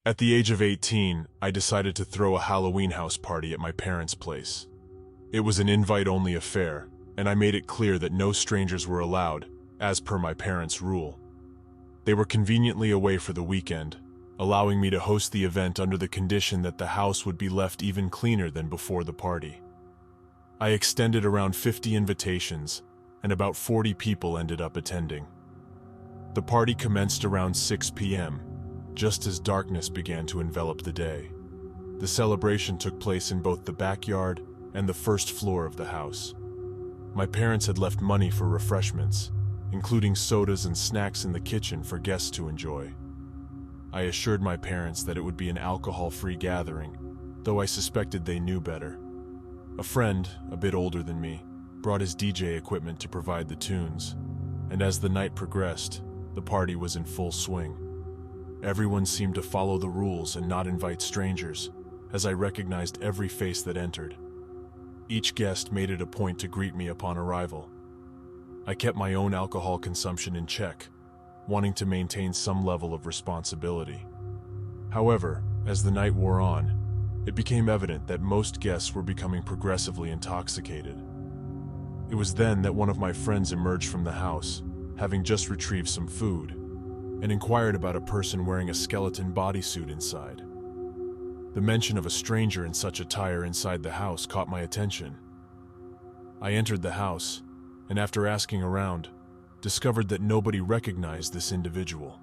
At the age of 18, I decided to throw a Halloween house party at my parents' place. It was an invite-only affair, and I made it clear that no strangers were allowed, as per my parents' rule. They were conveniently away for the weekend, allowing me to host the event under the condition that the house would be left even cleaner than before the party. I extended around 50 invitations, and about 40 people ended up attending. The party commenced around 6 p.m., just as darkness began to envelop the day. The celebration took place in both the backyard and the first floor of the house. My parents had left money for refreshments, including sodas and snacks in the kitchen for guests to enjoy. I assured my parents that it would be an alcohol-free gathering, though I suspected they knew better. A friend, a bit older than me, brought his DJ equipment to provide the tunes, and as the night progressed, the party was in full swing. Everyone seemed to follow the rules and not invite strangers, as I recognized every face that entered. Each guest made it a point to greet me upon arrival. I kept my own alcohol consumption in check, wanting to maintain some level of responsibility. However, as the night wore on, it became evident that most guests were becoming progressively intoxicated. It was then that one of my friends emerged from the house, having just retrieved some food, and inquired about a person wearing a skeleton bodysuit inside. The mention of a stranger in such attire inside the house caught my attention. I entered the house, and after asking around, discovered that nobody recognized this individual.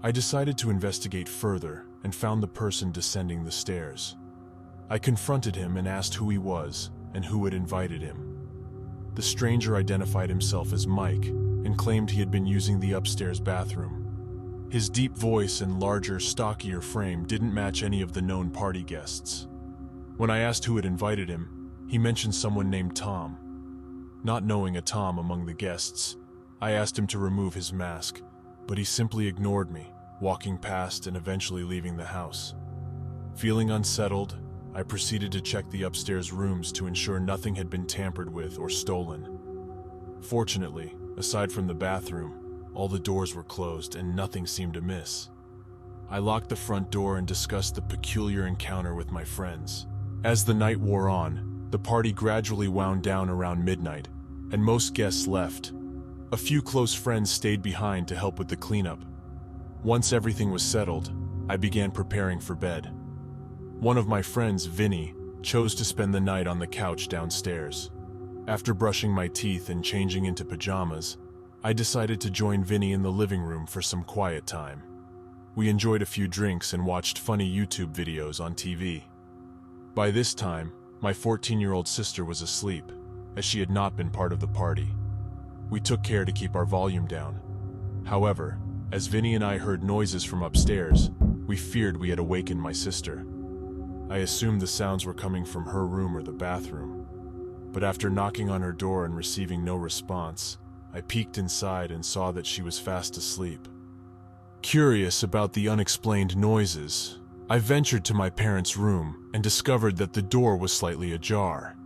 I decided to investigate further and found the person descending the stairs. I confronted him and asked who he was and who had invited him. The stranger identified himself as Mike and claimed he had been using the upstairs bathroom. His deep voice and larger, stockier frame didn't match any of the known party guests. When I asked who had invited him, he mentioned someone named Tom. Not knowing a Tom among the guests, I asked him to remove his mask, but he simply ignored me, walking past and eventually leaving the house. Feeling unsettled, I proceeded to check the upstairs rooms to ensure nothing had been tampered with or stolen. Fortunately, aside from the bathroom, all the doors were closed and nothing seemed amiss. I locked the front door and discussed the peculiar encounter with my friends. As the night wore on, the party gradually wound down around midnight, and most guests left. A few close friends stayed behind to help with the cleanup. Once everything was settled, I began preparing for bed. One of my friends, Vinny, chose to spend the night on the couch downstairs. After brushing my teeth and changing into pajamas, I decided to join Vinny in the living room for some quiet time. We enjoyed a few drinks and watched funny YouTube videos on TV. By this time, my 14-year-old sister was asleep, as she had not been part of the party. We took care to keep our volume down. However, as Vinny and I heard noises from upstairs, we feared we had awakened my sister. I assumed the sounds were coming from her room or the bathroom. But after knocking on her door and receiving no response, I peeked inside and saw that she was fast asleep. Curious about the unexplained noises, I ventured to my parents' room and discovered that the door was slightly ajar.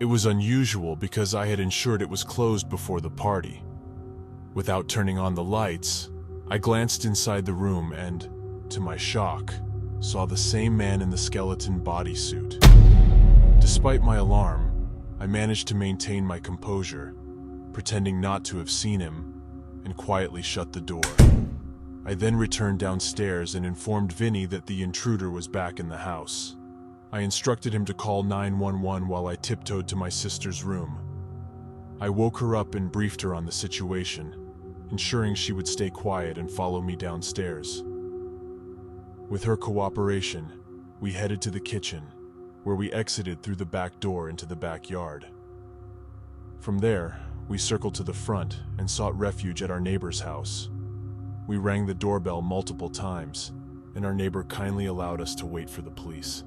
It was unusual because I had ensured it was closed before the party. Without turning on the lights, I glanced inside the room and, to my shock, saw the same man in the skeleton bodysuit. Despite my alarm, I managed to maintain my composure, pretending not to have seen him, and quietly shut the door. I then returned downstairs and informed Vinny that the intruder was back in the house. I instructed him to call 911 while I tiptoed to my sister's room. I woke her up and briefed her on the situation, ensuring she would stay quiet and follow me downstairs. With her cooperation, we headed to the kitchen, where we exited through the back door into the backyard. From there, we circled to the front and sought refuge at our neighbor's house. We rang the doorbell multiple times, and our neighbor kindly allowed us to wait for the police.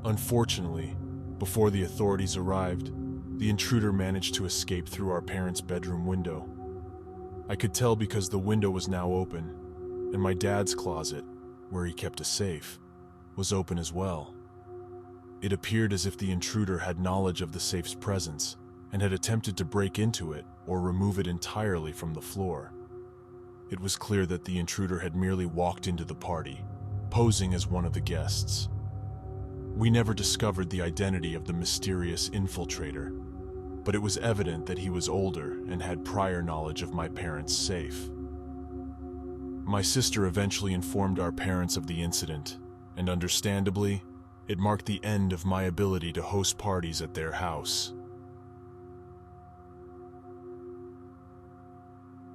Unfortunately, before the authorities arrived, the intruder managed to escape through our parents' bedroom window. I could tell because the window was now open, and my dad's closet, where he kept a safe, was open as well. It appeared as if the intruder had knowledge of the safe's presence and had attempted to break into it or remove it entirely from the floor. It was clear that the intruder had merely walked into the party, posing as one of the guests. We never discovered the identity of the mysterious infiltrator, but it was evident that he was older and had prior knowledge of my parents' safe. My sister eventually informed our parents of the incident, and understandably, it marked the end of my ability to host parties at their house.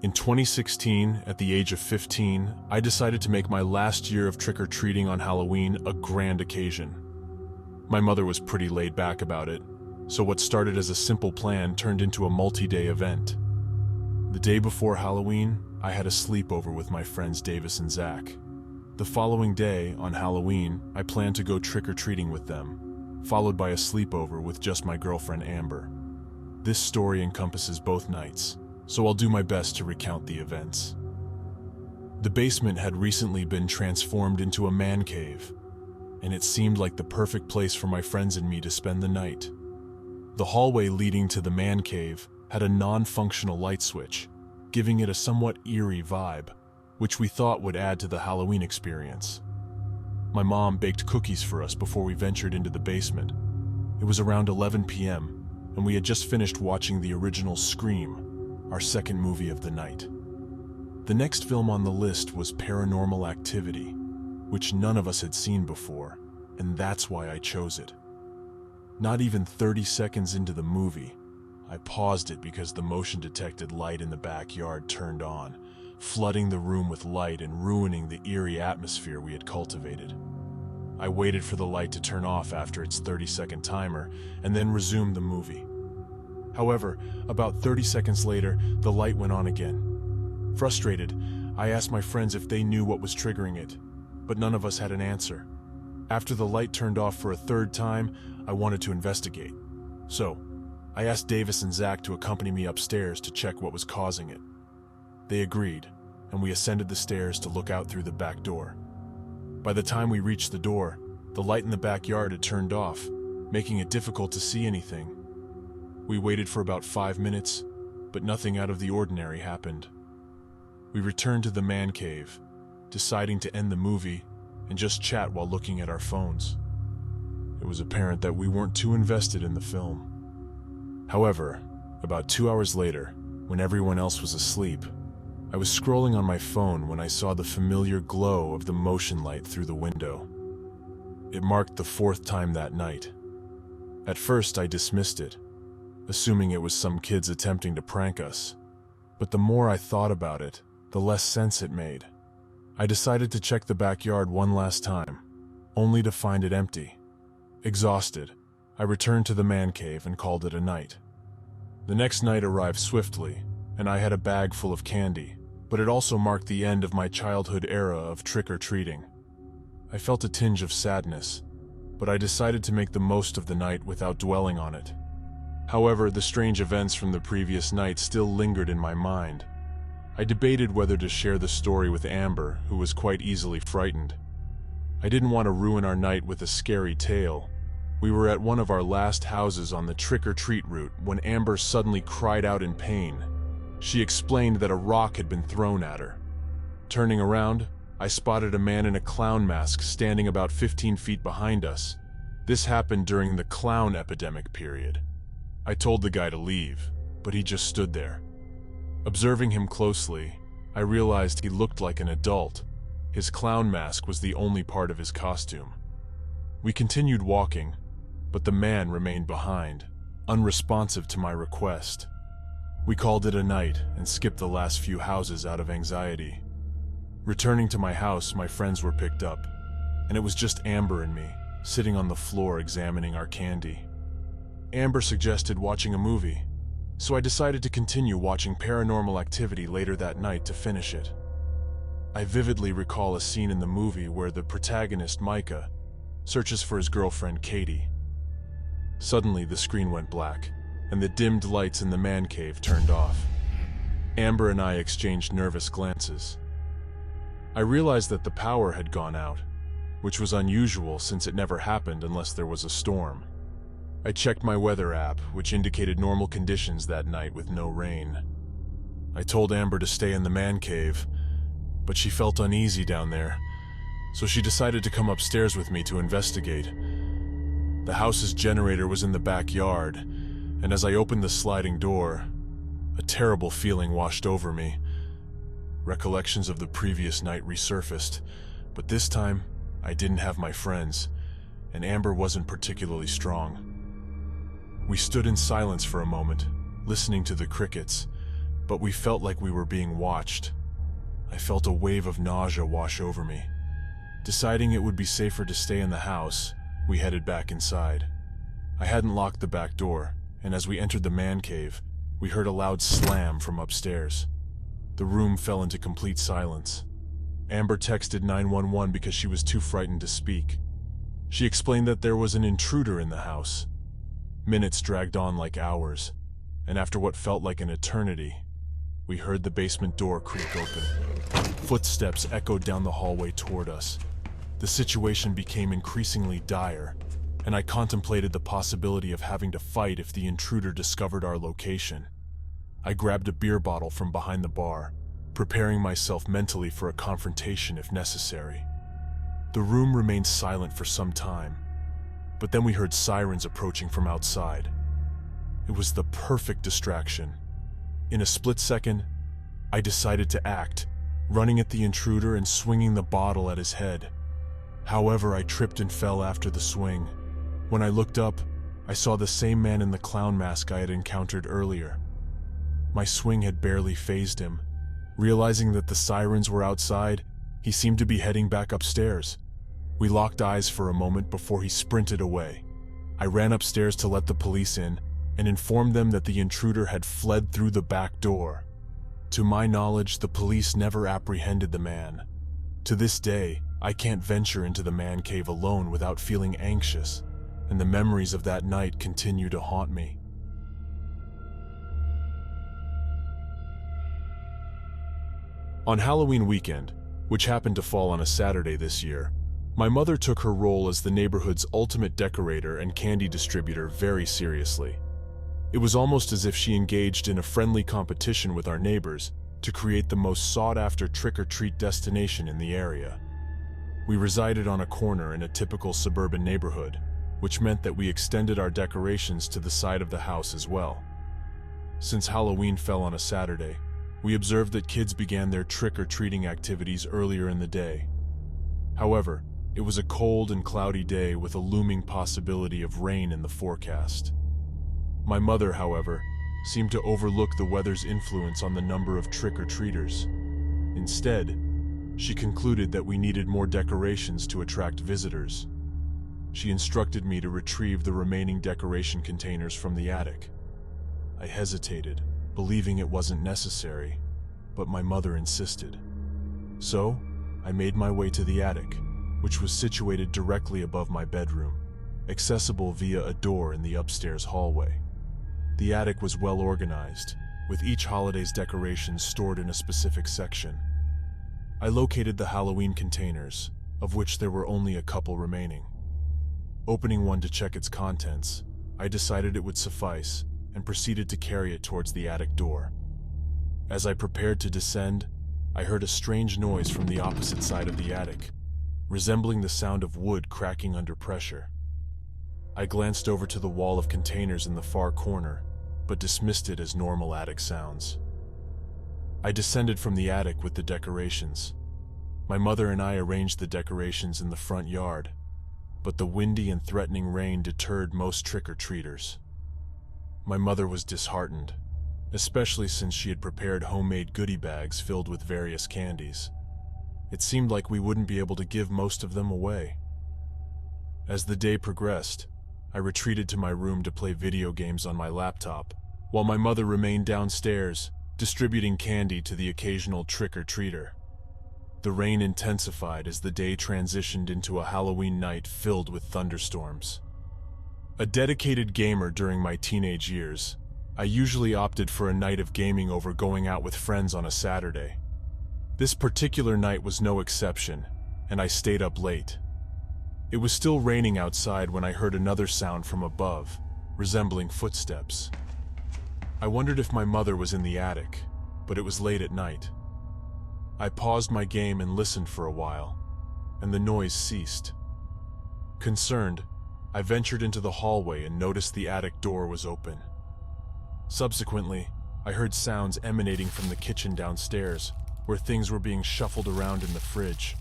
In 2016, at the age of 15, I decided to make my last year of trick-or-treating on Halloween a grand occasion. My mother was pretty laid back about it, so what started as a simple plan turned into a multi-day event. The day before Halloween, I had a sleepover with my friends Davis and Zach. The following day, on Halloween, I planned to go trick-or-treating with them, followed by a sleepover with just my girlfriend Amber. This story encompasses both nights, so I'll do my best to recount the events. The basement had recently been transformed into a man cave, and it seemed like the perfect place for my friends and me to spend the night. The hallway leading to the man cave had a non-functional light switch, giving it a somewhat eerie vibe, which we thought would add to the Halloween experience. My mom baked cookies for us before we ventured into the basement. It was around 11 p.m., and we had just finished watching the original Scream, our second movie of the night. The next film on the list was Paranormal Activity, which none of us had seen before, and that's why I chose it. Not even 30 seconds into the movie, I paused it because the motion-detected light in the backyard turned on, flooding the room with light and ruining the eerie atmosphere we had cultivated. I waited for the light to turn off after its 30-second timer, and then resumed the movie. However, about 30 seconds later, the light went on again. Frustrated, I asked my friends if they knew what was triggering it, but none of us had an answer. After the light turned off for a third time, I wanted to investigate. So, I asked Davis and Zach to accompany me upstairs to check what was causing it. They agreed, and we ascended the stairs to look out through the back door. By the time we reached the door, the light in the backyard had turned off, making it difficult to see anything. We waited for about 5 minutes, but nothing out of the ordinary happened. We returned to the man cave, deciding to end the movie and just chat while looking at our phones. It was apparent that we weren't too invested in the film. However, about 2 hours later, when everyone else was asleep, I was scrolling on my phone when I saw the familiar glow of the motion light through the window. It marked the 4th time that night. At first, I dismissed it, assuming it was some kids attempting to prank us. But the more I thought about it, the less sense it made. I decided to check the backyard one last time, only to find it empty. Exhausted, I returned to the man cave and called it a night. The next night arrived swiftly, and I had a bag full of candy, but it also marked the end of my childhood era of trick-or-treating. I felt a tinge of sadness, but I decided to make the most of the night without dwelling on it. However, the strange events from the previous night still lingered in my mind. I debated whether to share the story with Amber, who was quite easily frightened. I didn't want to ruin our night with a scary tale. We were at one of our last houses on the trick-or-treat route when Amber suddenly cried out in pain. She explained that a rock had been thrown at her. Turning around, I spotted a man in a clown mask standing about 15 feet behind us. This happened during the clown epidemic period. I told the guy to leave, but he just stood there. Observing him closely, I realized he looked like an adult. His clown mask was the only part of his costume. We continued walking, but the man remained behind, unresponsive to my request. We called it a night and skipped the last few houses out of anxiety. Returning to my house, my friends were picked up, and it was just Amber and me, sitting on the floor examining our candy. Amber suggested watching a movie, so I decided to continue watching Paranormal Activity later that night to finish it. I vividly recall a scene in the movie where the protagonist, Micah, searches for his girlfriend, Katie. Suddenly, the screen went black, and the dimmed lights in the man cave turned off. Amber and I exchanged nervous glances. I realized that the power had gone out, which was unusual since it never happened unless there was a storm. I checked my weather app, which indicated normal conditions that night with no rain. I told Amber to stay in the man cave, but she felt uneasy down there, so she decided to come upstairs with me to investigate. The house's generator was in the backyard, and as I opened the sliding door, a terrible feeling washed over me. Recollections of the previous night resurfaced, but this time I didn't have my friends, and Amber wasn't particularly strong. We stood in silence for a moment, listening to the crickets, but we felt like we were being watched. I felt a wave of nausea wash over me. Deciding it would be safer to stay in the house, we headed back inside. I hadn't locked the back door, and as we entered the man cave, we heard a loud slam from upstairs. The room fell into complete silence. Amber texted 911 because she was too frightened to speak. She explained that there was an intruder in the house. Minutes dragged on like hours, and after what felt like an eternity, we heard the basement door creak open. Footsteps echoed down the hallway toward us. The situation became increasingly dire, and I contemplated the possibility of having to fight if the intruder discovered our location. I grabbed a beer bottle from behind the bar, preparing myself mentally for a confrontation if necessary. The room remained silent for some time, but then we heard sirens approaching from outside. It was the perfect distraction. In a split second, I decided to act, running at the intruder and swinging the bottle at his head. However, I tripped and fell after the swing. When I looked up, I saw the same man in the clown mask I had encountered earlier. My swing had barely fazed him. Realizing that the sirens were outside, he seemed to be heading back upstairs. We locked eyes for a moment before he sprinted away. I ran upstairs to let the police in and informed them that the intruder had fled through the back door. To my knowledge, the police never apprehended the man. To this day, I can't venture into the man cave alone without feeling anxious, and the memories of that night continue to haunt me. On Halloween weekend, which happened to fall on a Saturday this year, my mother took her role as the neighborhood's ultimate decorator and candy distributor very seriously. It was almost as if she engaged in a friendly competition with our neighbors to create the most sought-after trick-or-treat destination in the area. We resided on a corner in a typical suburban neighborhood, which meant that we extended our decorations to the side of the house as well. Since Halloween fell on a Saturday, we observed that kids began their trick-or-treating activities earlier in the day. However, it was a cold and cloudy day with a looming possibility of rain in the forecast. My mother, however, seemed to overlook the weather's influence on the number of trick-or-treaters. Instead, she concluded that we needed more decorations to attract visitors. She instructed me to retrieve the remaining decoration containers from the attic. I hesitated, believing it wasn't necessary, but my mother insisted. So, I made my way to the attic, which was situated directly above my bedroom, accessible via a door in the upstairs hallway. The attic was well organized, with each holiday's decorations stored in a specific section. I located the Halloween containers, of which there were only a couple remaining. Opening one to check its contents, I decided it would suffice and proceeded to carry it towards the attic door. As I prepared to descend, I heard a strange noise from the opposite side of the attic, resembling the sound of wood cracking under pressure. I glanced over to the wall of containers in the far corner, but dismissed it as normal attic sounds. I descended from the attic with the decorations. My mother and I arranged the decorations in the front yard, but the windy and threatening rain deterred most trick-or-treaters. My mother was disheartened, especially since she had prepared homemade goodie bags filled with various candies. It seemed like we wouldn't be able to give most of them away. As the day progressed, I retreated to my room to play video games on my laptop, while my mother remained downstairs, distributing candy to the occasional trick-or-treater. The rain intensified as the day transitioned into a Halloween night filled with thunderstorms. A dedicated gamer during my teenage years, I usually opted for a night of gaming over going out with friends on a Saturday. This particular night was no exception, and I stayed up late. It was still raining outside when I heard another sound from above, resembling footsteps. I wondered if my mother was in the attic, but it was late at night. I paused my game and listened for a while. and the noise ceased. Concerned, I ventured into the hallway and noticed the attic door was open. Subsequently, I heard sounds emanating from the kitchen downstairs, where things were being shuffled around in the fridge.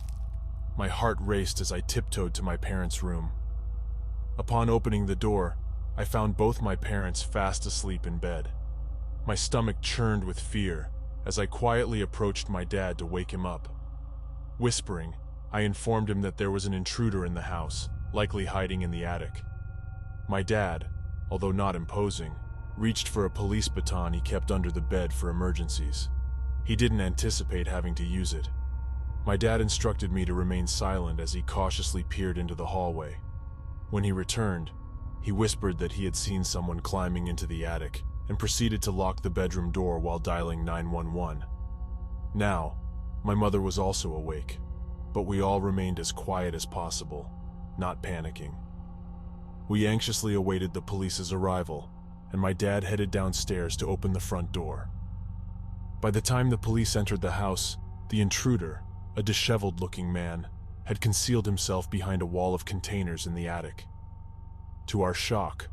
My heart raced as I tiptoed to my parents' room. Upon opening the door, I found both my parents fast asleep in bed. My stomach churned with fear as I quietly approached my dad to wake him up. Whispering, I informed him that there was an intruder in the house, likely hiding in the attic. My dad, although not imposing, reached for a police baton he kept under the bed for emergencies. He didn't anticipate having to use it. My dad instructed me to remain silent as he cautiously peered into the hallway. When he returned, he whispered that he had seen someone climbing into the attic and proceeded to lock the bedroom door while dialing 911. Now, my mother was also awake, but we all remained as quiet as possible, not panicking. We anxiously awaited the police's arrival, and my dad headed downstairs to open the front door. By the time the police entered the house, the intruder, a disheveled-looking man, had concealed himself behind a wall of containers in the attic. To our shock,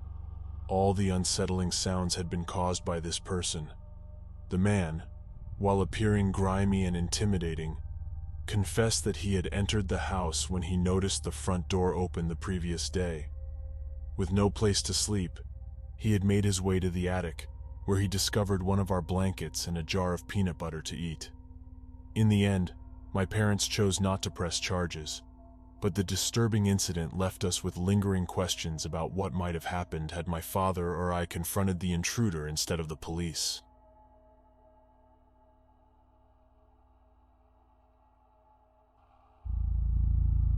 all the unsettling sounds had been caused by this person. The man, while appearing grimy and intimidating, confessed that he had entered the house when he noticed the front door open the previous day. With no place to sleep, he had made his way to the attic, where he discovered one of our blankets and a jar of peanut butter to eat. In the end, my parents chose not to press charges, but the disturbing incident left us with lingering questions about what might have happened had my father or I confronted the intruder instead of the police.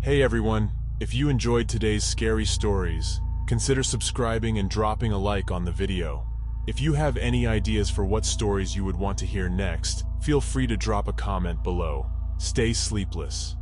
Hey everyone, if you enjoyed today's scary stories, consider subscribing and dropping a like on the video. If you have any ideas for what stories you would want to hear next, feel free to drop a comment below. Stay sleepless.